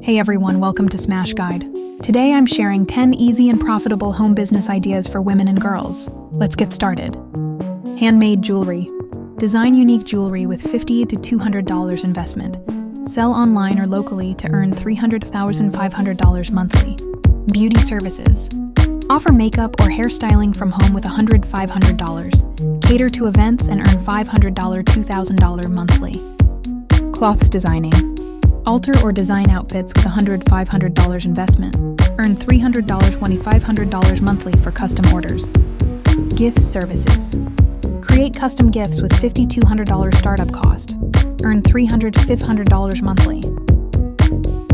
Hey everyone, welcome to Smash Guide. Today I'm sharing 10 easy and profitable home business ideas for women and girls. Let's get started. Handmade jewelry. Design unique jewelry with $50 to $200 investment. Sell online or locally to earn $300,500 monthly. Beauty services. Offer makeup or hairstyling from home with $100,500. Cater to events and earn $500 $2,000 monthly. Cloths designing. Alter or design outfits with $100,500 investment. Earn $300 $2,500 monthly for custom orders. Gift services. Create custom gifts with $5,200 startup cost. Earn $300 $500 monthly.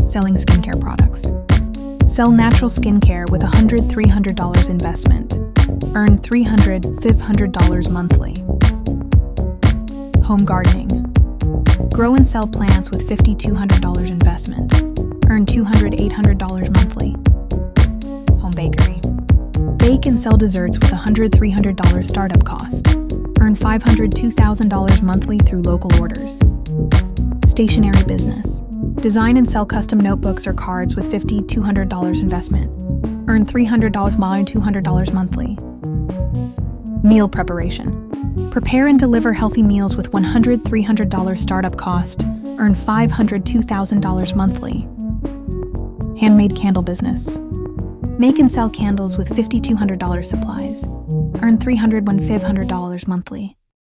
Selling skincare products. Sell natural skincare with $100-300 investment. Earn $300 $500 monthly. Home gardening. Grow and sell plants with $5,200 investment. Earn $200 $800 monthly. Home bakery. Bake and sell desserts with $100-300 startup cost. Earn $500 $2,000 monthly through local orders. Stationery business. Design and sell custom notebooks or cards with $5,200 investment. Earn $300 $200 monthly. Meal preparation. Prepare and deliver healthy meals with $100-300 startup cost. Earn $500 $2,000 monthly. Handmade candle business. Make and sell candles with $5,200 supplies. Earn $300 $500 monthly.